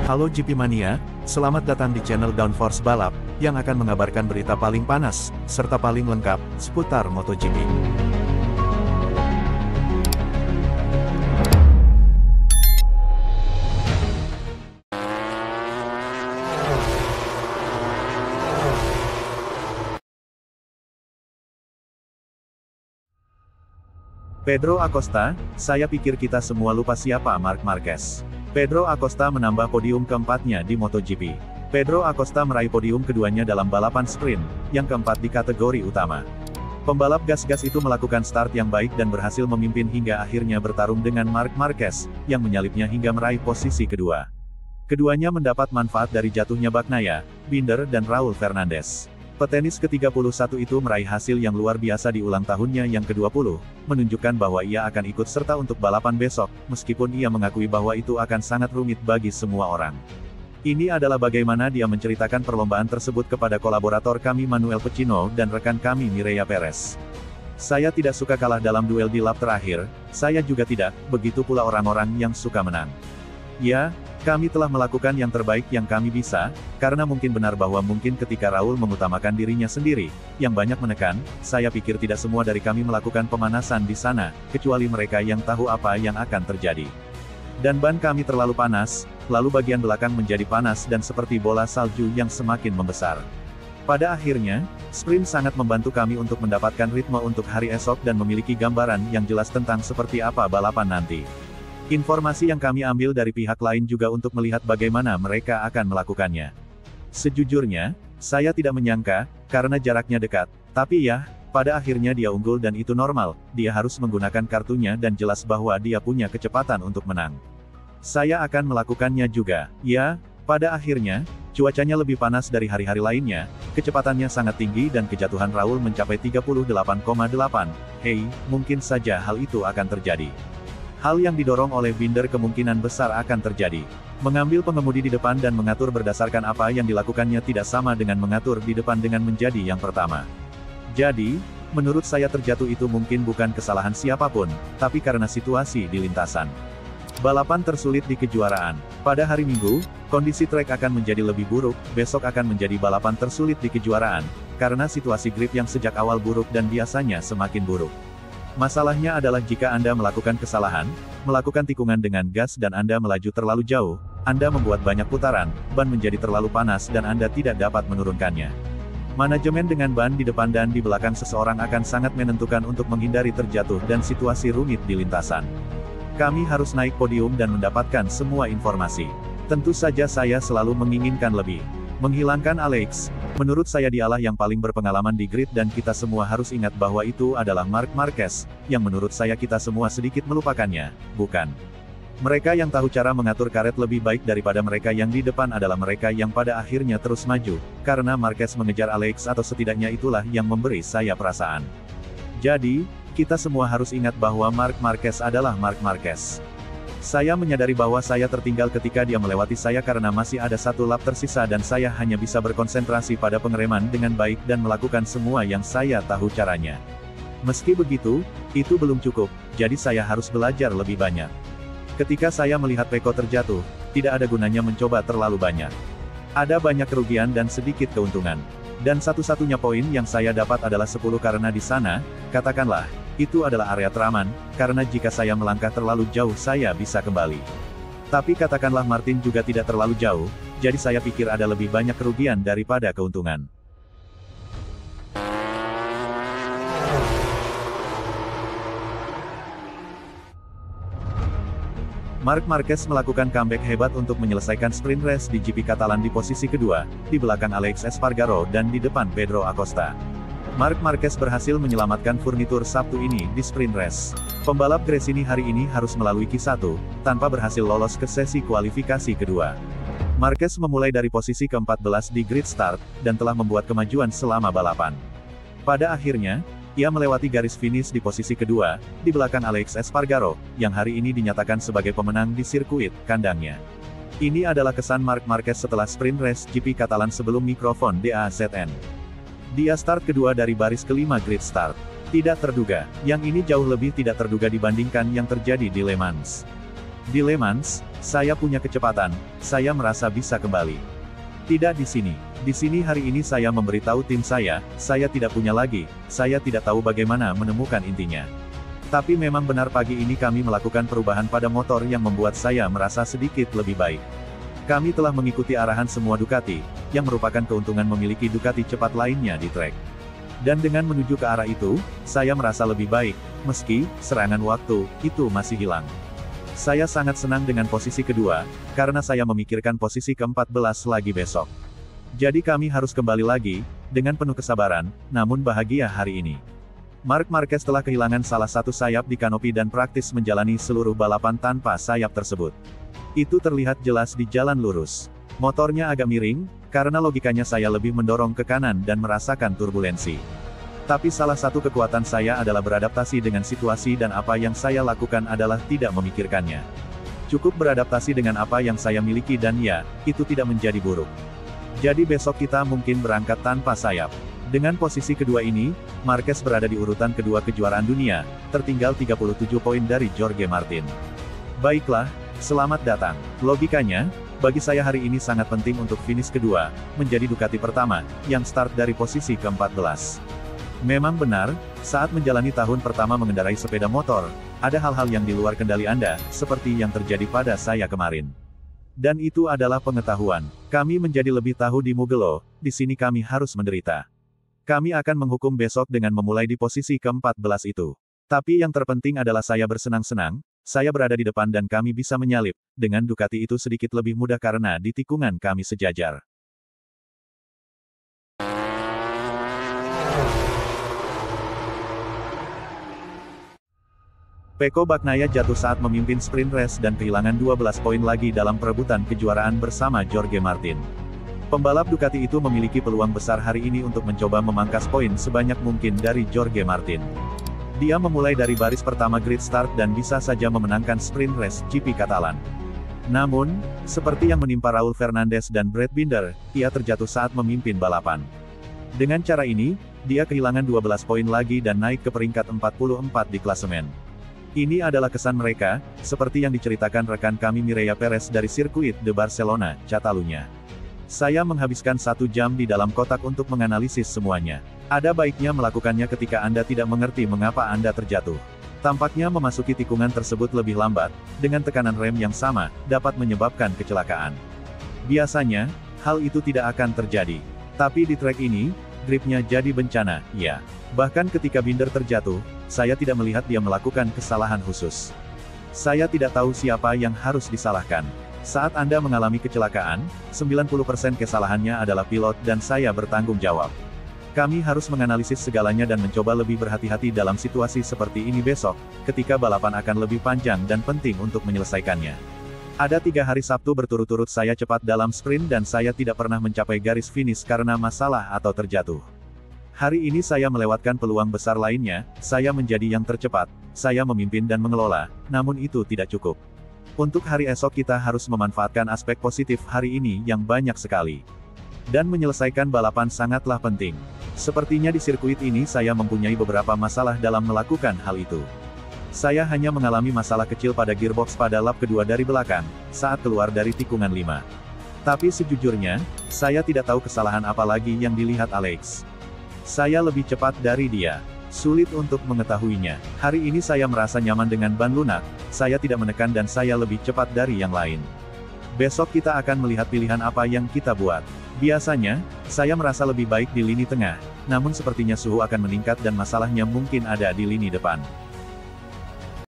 Halo GP Mania, selamat datang di channel Downforce Balap, yang akan mengabarkan berita paling panas, serta paling lengkap, seputar MotoGP. Pedro Acosta, saya pikir kita semua lupa siapa Marc Marquez. Pedro Acosta menambah podium keempatnya di MotoGP. Pedro Acosta meraih podium keduanya dalam balapan sprint, yang keempat di kategori utama. Pembalap gas-gas itu melakukan start yang baik dan berhasil memimpin hingga akhirnya bertarung dengan Marc Marquez, yang menyalipnya hingga meraih posisi kedua. Keduanya mendapat manfaat dari jatuhnya Bagnaia, Binder dan Raul Fernandez. Petenis ke-31 itu meraih hasil yang luar biasa di ulang tahunnya yang ke-20, menunjukkan bahwa ia akan ikut serta untuk balapan besok, meskipun ia mengakui bahwa itu akan sangat rumit bagi semua orang. Ini adalah bagaimana dia menceritakan perlombaan tersebut kepada kolaborator kami Manuel Pecino dan rekan kami Mireia Perez. Saya tidak suka kalah dalam duel di lap terakhir, saya juga tidak, begitu pula orang-orang yang suka menang. Ya, kami telah melakukan yang terbaik yang kami bisa, karena mungkin benar bahwa mungkin ketika Raul mengutamakan dirinya sendiri, yang banyak menekan, saya pikir tidak semua dari kami melakukan pemanasan di sana, kecuali mereka yang tahu apa yang akan terjadi. Dan ban kami terlalu panas, lalu bagian belakang menjadi panas dan seperti bola salju yang semakin membesar. Pada akhirnya, sprint sangat membantu kami untuk mendapatkan ritme untuk hari esok dan memiliki gambaran yang jelas tentang seperti apa balapan nanti. Informasi yang kami ambil dari pihak lain juga untuk melihat bagaimana mereka akan melakukannya. Sejujurnya, saya tidak menyangka, karena jaraknya dekat, tapi ya, pada akhirnya dia unggul dan itu normal, dia harus menggunakan kartunya dan jelas bahwa dia punya kecepatan untuk menang. Saya akan melakukannya juga, ya, pada akhirnya, cuacanya lebih panas dari hari-hari lainnya, kecepatannya sangat tinggi dan kejatuhan Raul mencapai 38,8, hei, mungkin saja hal itu akan terjadi. Hal yang didorong oleh Binder kemungkinan besar akan terjadi. Mengambil pengemudi di depan dan mengatur berdasarkan apa yang dilakukannya tidak sama dengan mengatur di depan dengan menjadi yang pertama. Jadi, menurut saya terjatuh itu mungkin bukan kesalahan siapapun, tapi karena situasi di lintasan. Balapan tersulit di kejuaraan. Pada hari Minggu, kondisi trek akan menjadi lebih buruk, besok akan menjadi balapan tersulit di kejuaraan, karena situasi grip yang sejak awal buruk dan biasanya semakin buruk. Masalahnya adalah jika Anda melakukan kesalahan, melakukan tikungan dengan gas dan Anda melaju terlalu jauh, Anda membuat banyak putaran, ban menjadi terlalu panas dan Anda tidak dapat menurunkannya. Manajemen dengan ban di depan dan di belakang seseorang akan sangat menentukan untuk menghindari terjatuh dan situasi rumit di lintasan. Kami harus naik podium dan mendapatkan semua informasi. Tentu saja saya selalu menginginkan lebih. Menghilangkan Alex, menurut saya dialah yang paling berpengalaman di grid dan kita semua harus ingat bahwa itu adalah Marc Marquez, yang menurut saya kita semua sedikit melupakannya, bukan? Mereka yang tahu cara mengatur karet lebih baik daripada mereka yang di depan adalah mereka yang pada akhirnya terus maju, karena Marquez mengejar Alex atau setidaknya itulah yang memberi saya perasaan. Jadi, kita semua harus ingat bahwa Marc Marquez adalah Marc Marquez. Saya menyadari bahwa saya tertinggal ketika dia melewati saya karena masih ada satu lap tersisa dan saya hanya bisa berkonsentrasi pada pengereman dengan baik dan melakukan semua yang saya tahu caranya. Meski begitu, itu belum cukup, jadi saya harus belajar lebih banyak. Ketika saya melihat Pecco terjatuh, tidak ada gunanya mencoba terlalu banyak. Ada banyak kerugian dan sedikit keuntungan. Dan satu-satunya poin yang saya dapat adalah 10 karena di sana, katakanlah, itu adalah area teraman, karena jika saya melangkah terlalu jauh saya bisa kembali. Tapi katakanlah Martin juga tidak terlalu jauh, jadi saya pikir ada lebih banyak kerugian daripada keuntungan. Marc Marquez melakukan comeback hebat untuk menyelesaikan sprint race di GP Catalan di posisi kedua, di belakang Alex Espargaro dan di depan Pedro Acosta. Marc Marquez berhasil menyelamatkan furnitur Sabtu ini di sprint race. Pembalap Gresini hari ini harus melalui Q1, tanpa berhasil lolos ke sesi kualifikasi kedua. Marquez memulai dari posisi ke-14 di grid start, dan telah membuat kemajuan selama balapan. Pada akhirnya, ia melewati garis finish di posisi kedua, di belakang Alex Espargaro, yang hari ini dinyatakan sebagai pemenang di sirkuit kandangnya. Ini adalah kesan Marc Marquez setelah sprint race GP Catalan sebelum mikrofon DAZN. Dia start kedua dari baris kelima grid start. Tidak terduga, yang ini jauh lebih tidak terduga dibandingkan yang terjadi di Le Mans. Di Le Mans, saya punya kecepatan, saya merasa bisa kembali. Tidak di sini. Di sini hari ini saya memberitahu tim saya tidak punya lagi, saya tidak tahu bagaimana menemukan intinya. Tapi memang benar pagi ini kami melakukan perubahan pada motor yang membuat saya merasa sedikit lebih baik. Kami telah mengikuti arahan semua Ducati, yang merupakan keuntungan memiliki Ducati cepat lainnya di trek. Dan dengan menuju ke arah itu, saya merasa lebih baik, meski serangan waktu itu masih hilang. Saya sangat senang dengan posisi kedua, karena saya memikirkan posisi ke-14 lagi besok. Jadi kami harus kembali lagi, dengan penuh kesabaran, namun bahagia hari ini. Marc Marquez telah kehilangan salah satu sayap di kanopi dan praktis menjalani seluruh balapan tanpa sayap tersebut. Itu terlihat jelas di jalan lurus. Motornya agak miring, karena logikanya saya lebih mendorong ke kanan dan merasakan turbulensi. Tapi salah satu kekuatan saya adalah beradaptasi dengan situasi dan apa yang saya lakukan adalah tidak memikirkannya. Cukup beradaptasi dengan apa yang saya miliki dan ya, itu tidak menjadi buruk. Jadi besok kita mungkin berangkat tanpa sayap. Dengan posisi kedua ini, Marquez berada di urutan kedua kejuaraan dunia, tertinggal 37 poin dari Jorge Martin. Baiklah, selamat datang. Logikanya, bagi saya hari ini sangat penting untuk finish kedua, menjadi Ducati pertama, yang start dari posisi ke-14. Memang benar, saat menjalani tahun pertama mengendarai sepeda motor, ada hal-hal yang di luar kendali Anda, seperti yang terjadi pada saya kemarin. Dan itu adalah pengetahuan. Kami menjadi lebih tahu di Mugello, di sini kami harus menderita. Kami akan menghukum besok dengan memulai di posisi ke-14 itu. Tapi yang terpenting adalah saya bersenang-senang, saya berada di depan dan kami bisa menyalip, dengan Ducati itu sedikit lebih mudah karena di tikungan kami sejajar. Pecco Bagnaia jatuh saat memimpin sprint race dan kehilangan 12 poin lagi dalam perebutan kejuaraan bersama Jorge Martin. Pembalap Ducati itu memiliki peluang besar hari ini untuk mencoba memangkas poin sebanyak mungkin dari Jorge Martin. Dia memulai dari baris pertama grid start dan bisa saja memenangkan sprint race GP Catalan. Namun, seperti yang menimpa Raul Fernandez dan Brad Binder, ia terjatuh saat memimpin balapan. Dengan cara ini, dia kehilangan 12 poin lagi dan naik ke peringkat 44 di klasemen. Ini adalah kesan mereka, seperti yang diceritakan rekan kami Mireia Perez dari sirkuit de Barcelona, Catalunya. Saya menghabiskan 1 jam di dalam kotak untuk menganalisis semuanya. Ada baiknya melakukannya ketika Anda tidak mengerti mengapa Anda terjatuh. Tampaknya memasuki tikungan tersebut lebih lambat, dengan tekanan rem yang sama, dapat menyebabkan kecelakaan. Biasanya, hal itu tidak akan terjadi. Tapi di trek ini, gripnya jadi bencana, ya. Bahkan ketika Binder terjatuh, saya tidak melihat dia melakukan kesalahan khusus. Saya tidak tahu siapa yang harus disalahkan. Saat Anda mengalami kecelakaan, 90% kesalahannya adalah pilot dan saya bertanggung jawab. Kami harus menganalisis segalanya dan mencoba lebih berhati-hati dalam situasi seperti ini besok, ketika balapan akan lebih panjang dan penting untuk menyelesaikannya. Ada 3 hari Sabtu berturut-turut saya cepat dalam sprint dan saya tidak pernah mencapai garis finish karena masalah atau terjatuh. Hari ini saya melewatkan peluang besar lainnya, saya menjadi yang tercepat, saya memimpin dan mengelola, namun itu tidak cukup. Untuk hari esok kita harus memanfaatkan aspek positif hari ini yang banyak sekali. Dan menyelesaikan balapan sangatlah penting. Sepertinya di sirkuit ini saya mempunyai beberapa masalah dalam melakukan hal itu. Saya hanya mengalami masalah kecil pada gearbox pada lap kedua dari belakang, saat keluar dari tikungan 5. Tapi sejujurnya, saya tidak tahu kesalahan apa lagi yang dilihat Alex. Saya lebih cepat dari dia. Sulit untuk mengetahuinya. Hari ini saya merasa nyaman dengan ban lunak, saya tidak menekan dan saya lebih cepat dari yang lain. Besok kita akan melihat pilihan apa yang kita buat. Biasanya, saya merasa lebih baik di lini tengah, namun sepertinya suhu akan meningkat dan masalahnya mungkin ada di lini depan.